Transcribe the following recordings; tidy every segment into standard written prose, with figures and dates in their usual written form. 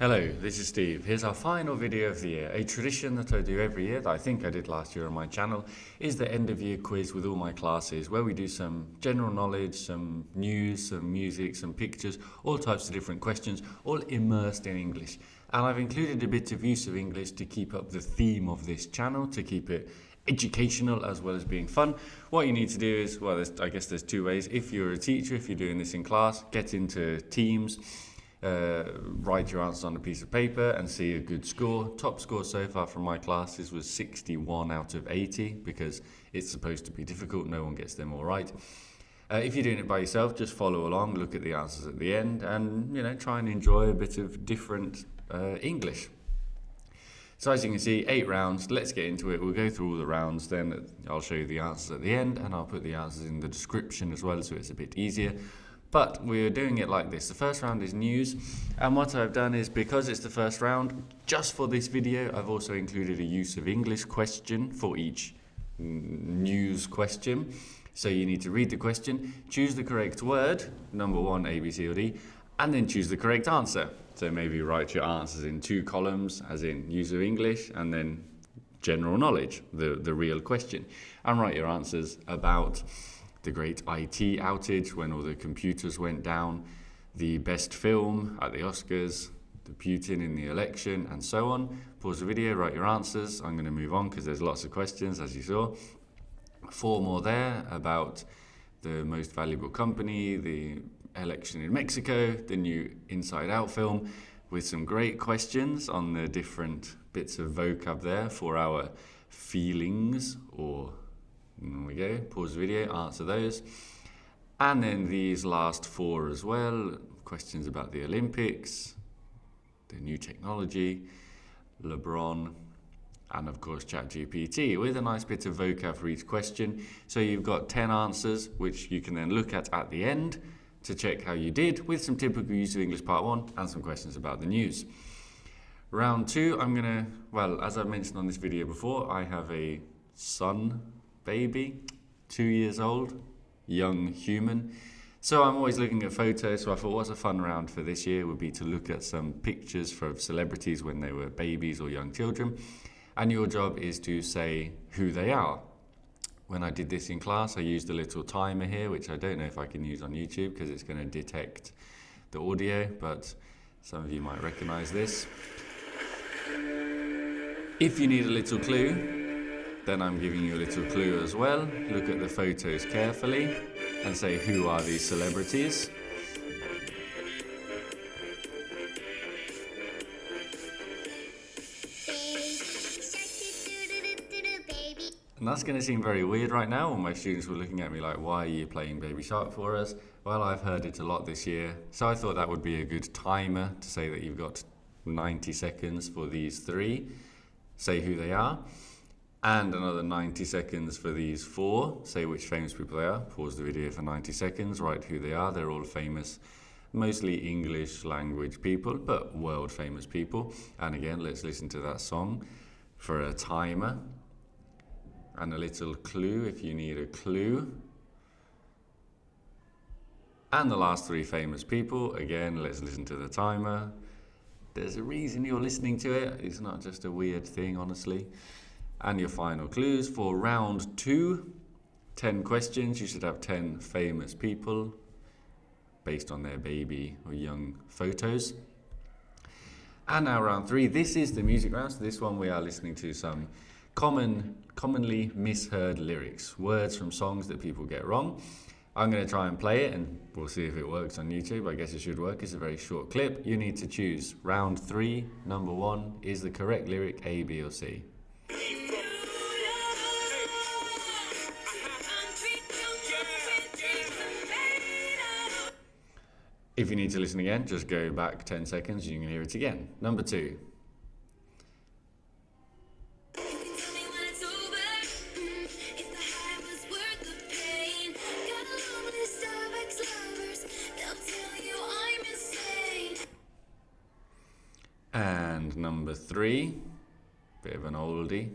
Hello, this is Steve. Here's our final video of the year. A tradition that I do every year, that I think I did last year on my channel, is the end of year quiz with all my classes, where we do some general knowledge, some news, some music, some pictures, all types of different questions, all immersed in English. And I've included a bit of use of English to keep up the theme of this channel, to keep it educational as well as being fun. What you need to do is, well, I guess there's two ways. If you're a teacher, if you're doing this in class, get into Teams, write your answers on a piece of paper and see a good score. Top score so far from my classes was 61 out of 80 because it's supposed to be difficult. No one gets them all right. If you're doing it by yourself, just follow along, look at the answers at the end and, try and enjoy a bit of different English. So as you can see, 8 rounds. Let's get into it. We'll go through all the rounds, then I'll show you the answers at the end and I'll put the answers in the description as well so it's a bit easier. But we're doing it like this. The first round is news, and what I've done is, because it's the first round, just for this video, I've also included a use of English question for each news question. So you need to read the question, choose the correct word, number 1, A, B, C, or D, and then choose the correct answer. So maybe write your answers in 2 columns, as in use of English, and then general knowledge, the real question, and write your answers about the great IT outage when all the computers went down, the best film at the Oscars, the Putin in the election, and so on. Pause the video, write your answers. I'm going to move on because there's lots of questions, as you saw. 4 more there about the most valuable company, the election in Mexico, the new Inside Out film, with some great questions on the different bits of vocab there for our feelings or... There we go, pause the video, answer those. And then these last 4 as well, questions about the Olympics, the new technology, LeBron, and of course ChatGPT, with a nice bit of vocab for each question. So you've got 10 answers, which you can then look at the end to check how you did, with some typical use of English part 1 and some questions about the news. Round 2, as I mentioned on this video before, I have a son, baby, 2 years old, young human. So I'm always looking at photos, so I thought what's a fun round for this year would be to look at some pictures from celebrities when they were babies or young children. And your job is to say who they are. When I did this in class, I used a little timer here, which I don't know if I can use on YouTube because it's going to detect the audio, but some of you might recognize this. If you need a little clue, then I'm giving you a little clue as well. Look at the photos carefully and say, who are these celebrities? And that's going to seem very weird right now. All my students were looking at me like, why are you playing Baby Shark for us? Well, I've heard it a lot this year. So I thought that would be a good timer to say that you've got 90 seconds for these 3. Say who they are. And another 90 seconds for these 4. Say which famous people they are. Pause the video for 90 seconds. Write who they are. They're all famous, mostly English language people, but world famous people. And again, let's listen to that song for a timer. And a little clue if you need a clue. And the last 3 famous people. Again, let's listen to the timer. There's a reason you're listening to it. It's not just a weird thing, honestly. And your final clues for round 2, 10 questions. You should have 10 famous people based on their baby or young photos. And now round 3, this is the music round. So this one we are listening to some commonly misheard lyrics, words from songs that people get wrong. I'm going to try and play it and we'll see if it works on YouTube. I guess it should work. It's a very short clip. You need to choose round 3, number 1, is the correct lyric A, B or C? If you need to listen again, just go back 10 seconds and you can hear it again. Number 2. And number 3, bit of an oldie.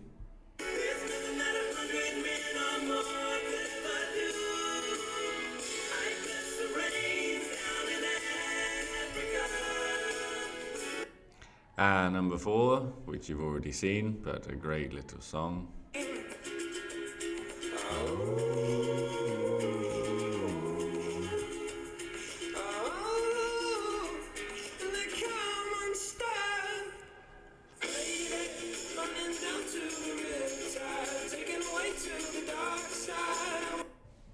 And number 4, which you've already seen, but a great little song.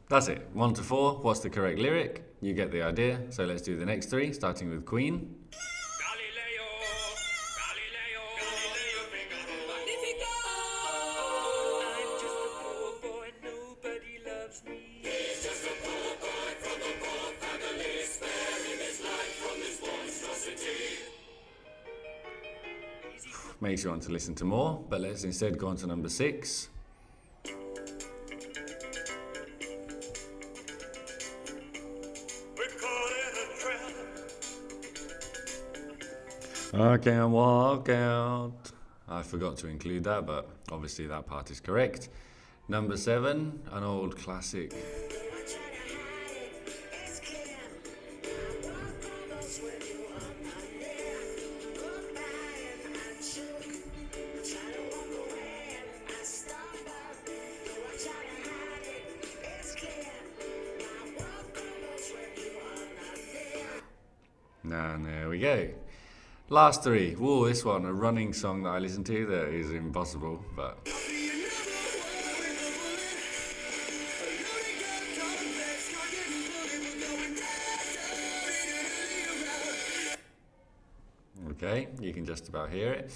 That's it. 1 to 4. What's the correct lyric? You get the idea. So let's do the next 3, starting with Queen. Makes you want to listen to more, but let's instead go on to number 6. I can't walk out. I forgot to include that, but obviously that part is correct. Number 7, an old classic. And there we go. Last 3. Whoa, this one, a running song that I listen to that is impossible, but... Okay, you can just about hear it.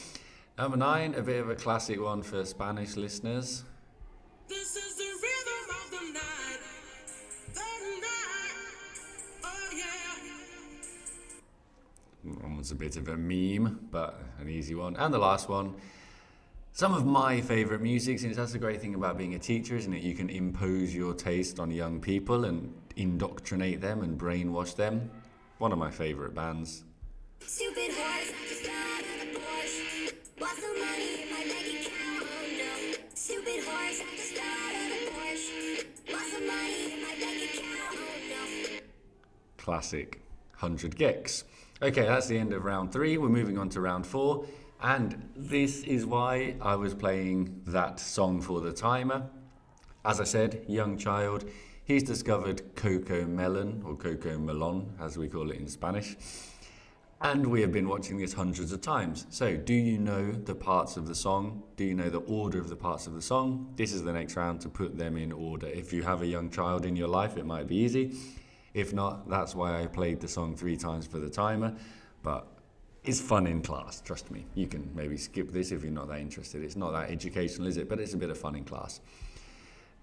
Number 9, a bit of a classic one for Spanish listeners. This is the rhythm of the night. Oh yeah. One was a bit of a meme, but an easy one. And the last one, some of my favourite music, since that's the great thing about being a teacher, isn't it? You can impose your taste on young people and indoctrinate them and brainwash them. One of my favourite bands. Stupid horse, just got out of the Porsche. Lost some money in my bank account, oh no. Stupid horse, just got out of the Porsche. Lost some money in my bank account, oh no. Classic 100 gecs. Okay, that's the end of round 3. We're moving on to round 4. And this is why I was playing that song for the timer. As I said, young child. He's discovered Coco Melon, or Coco Melon, as we call it in Spanish. And we have been watching this hundreds of times. So, do you know the parts of the song? Do you know the order of the parts of the song? This is the next round to put them in order. If you have a young child in your life, it might be easy. If not, that's why I played the song 3 times for the timer. But it's fun in class, trust me. You can maybe skip this if you're not that interested. It's not that educational, is it? But it's a bit of fun in class.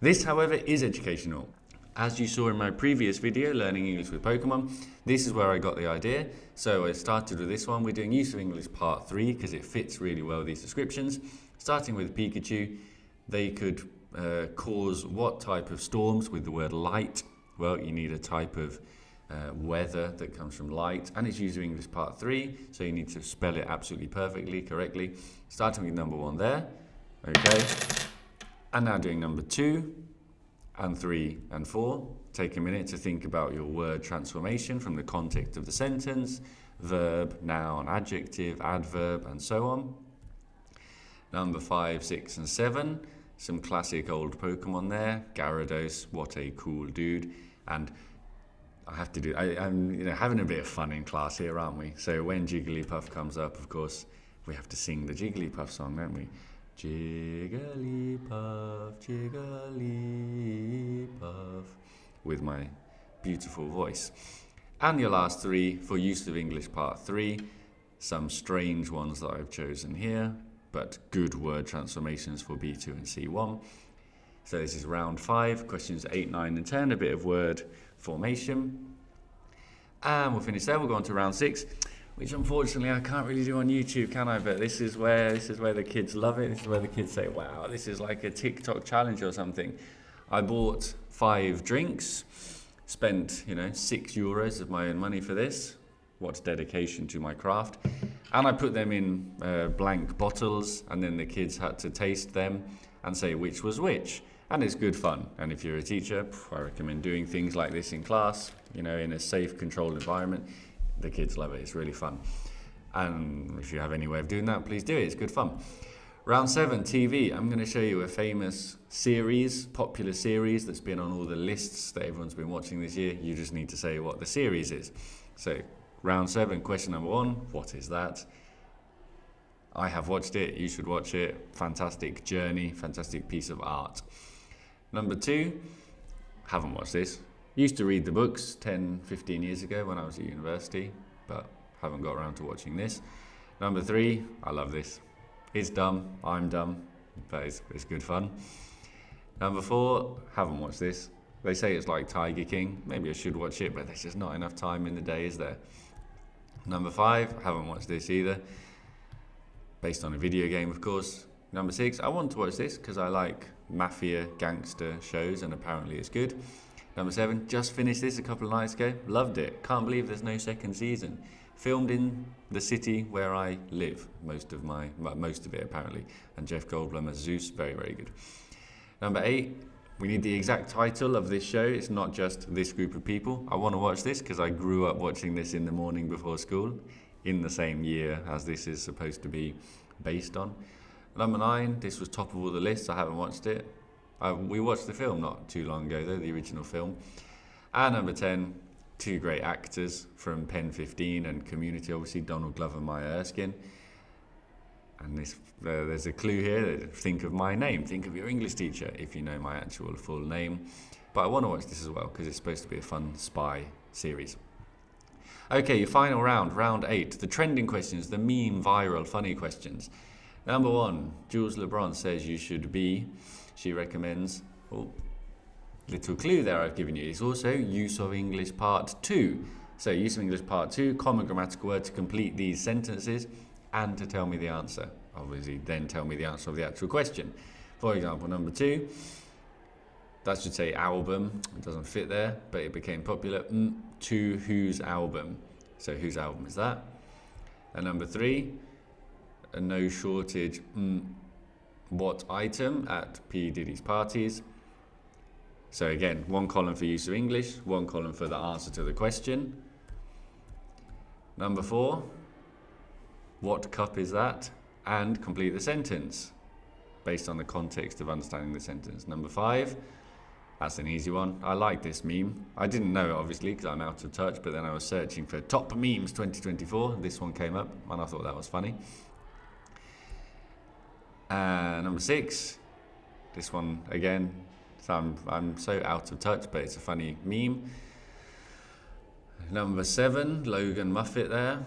This, however, is educational. As you saw in my previous video, Learning English with Pokemon, this is where I got the idea. So I started with this one. We're doing Use of English Part 3 because it fits really well, these descriptions. Starting with Pikachu, they could cause what type of storms with the word light? Well, you need a type of weather that comes from light, and it's Use of English Part 3, so you need to spell it absolutely perfectly, correctly. Starting with number 1 there, okay. And now doing number 2, and 3 and 4. Take a minute to think about your word transformation from the context of the sentence, verb, noun, adjective, adverb, and so on. Number 5, 6, and 7. Some classic old Pokemon there. Gyarados, what a cool dude. And I have to do, I'm having a bit of fun in class here, aren't we? So when Jigglypuff comes up, of course, we have to sing the Jigglypuff song, don't we? Jigglypuff, Jigglypuff, with my beautiful voice. And your last 3 for Use of English Part 3, some strange ones that I've chosen here, but good word transformations for B2 and C1. So this is round 5, questions 8, 9, and 10, a bit of word formation. And we'll finish there. We'll go on to round 6. Which unfortunately I can't really do on YouTube, can I? But this is where the kids love it. This is where the kids say, wow, this is like a TikTok challenge or something. I bought 5 drinks, spent, €6 of my own money for this. What dedication to my craft. And I put them in blank bottles, and then the kids had to taste them and say which was which. And it's good fun. And if you're a teacher, I recommend doing things like this in class, in a safe, controlled environment. The kids love it. It's really fun. And if you have any way of doing that, please do it. It's good fun. Round 7, TV. I'm going to show you a famous series, popular series that's been on all the lists that everyone's been watching this year. You just need to say what the series is. So, round 7, question number 1, what is that? I have watched it, you should watch it. Fantastic journey, fantastic piece of art. Number 2, haven't watched this. Used to read the books 10, 15 years ago when I was at university, but haven't got around to watching this. Number 3, I love this. It's dumb, I'm dumb, but it's good fun. Number 4, haven't watched this. They say it's like Tiger King. Maybe I should watch it, but there's just not enough time in the day, is there? Number 5, haven't watched this either. Based on a video game, of course. Number 6, I want to watch this because I like mafia gangster shows and apparently it's good. Number 7, just finished this a couple of nights ago. Loved it. Can't believe there's no second season. Filmed in the city where I live, most of it apparently. And Jeff Goldblum as Zeus, very, very good. Number 8, we need the exact title of this show. It's not just this group of people. I want to watch this because I grew up watching this in the morning before school, in the same year as this is supposed to be based on. Number 9, this was top of all the lists. I haven't watched it. We watched the film not too long ago though, the original film. And number 10, 2 great actors from Pen 15 and Community, obviously Donald Glover and Maya Erskine. And there's a clue here. Think of my name. Think of your English teacher if you know my actual full name. But I want to watch this as well because it's supposed to be a fun spy series. Okay, your final round, round 8. The trending questions, the meme, viral, funny questions. Number 1, Jules LeBron says you should be. She recommends, little clue there I've given you. It's also use of English part 2. So use of English part 2, common grammatical word to complete these sentences and to tell me the answer. Obviously, then tell me the answer of the actual question. For example, number 2, that should say album. It doesn't fit there, but it became popular. To whose album? So whose album is that? And number 3, a no shortage what item at P. Diddy's parties. So again, 1 column for use of English, 1 column for the answer to the question. Number 4, what cup is that? And complete the sentence based on the context of understanding the sentence. Number 5, that's an easy one. I like this meme. I didn't know it obviously because I'm out of touch, but then I was searching for top memes 2024. This one came up and I thought that was funny. Number 6, this one again. So I'm so out of touch, but it's a funny meme. Number 7, Logan Muffet there.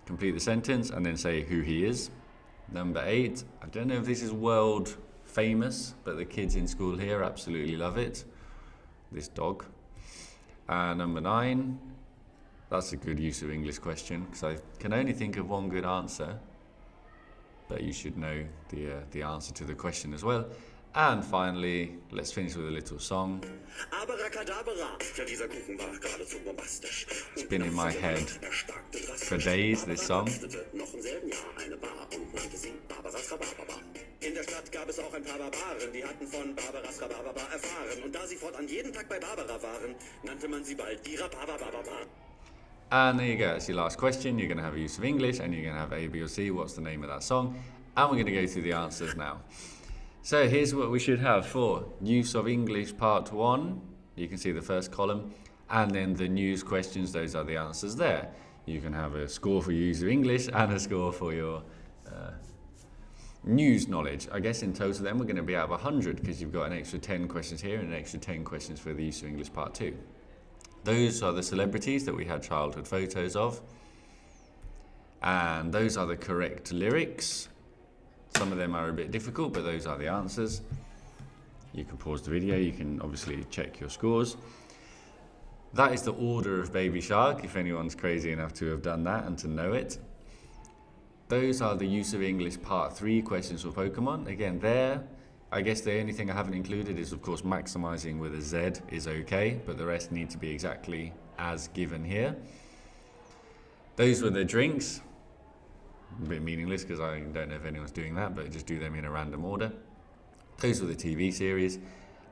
Complete the sentence and then say who he is. Number 8, I don't know if this is world famous, but the kids in school here absolutely love it. This dog. Number 9, that's a good use of English question because I can only think of one good answer, but you should know the answer to the question as well. And finally, let's finish with a little song. It's been in my head for days, this song. In der Stadt gab es auch ein paar Barbaren, die hatten von Barbaras Rhabarber erfahren. Und da sie fortan jeden Tag bei Barbara waren, nannte man sie bald die Rhabarber. And there you go, that's your last question. You're going to have a use of English and you're going to have A, B or C. What's the name of that song? And we're going to go through the answers now. So here's what we should have for use of English part 1. You can see the first column. And then the news questions, those are the answers there. You can have a score for your use of English and a score for your news knowledge. I guess in total then we're going to be out of 100 because you've got an extra 10 questions here and an extra 10 questions for the use of English part 2. Those are the celebrities that we had childhood photos of. And those are the correct lyrics. Some of them are a bit difficult, but those are the answers. You can pause the video, you can obviously check your scores. That is the order of Baby Shark, if anyone's crazy enough to have done that and to know it. Those are the use of English part 3 questions for Pokemon. Again, there, I guess the only thing I haven't included is, of course, maximizing with a Z is okay, but the rest need to be exactly as given here. Those were the drinks. A bit meaningless because I don't know if anyone's doing that, but just do them in a random order. Those were the TV series.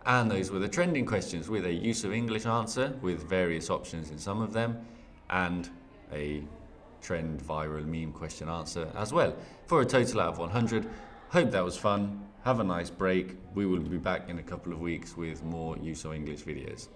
And those were the trending questions with a use of English answer with various options in some of them and a trend, viral, meme, question, answer as well, for a total out of 100. Hope that was fun. Have a nice break. We will be back in a couple of weeks with more Use of English videos.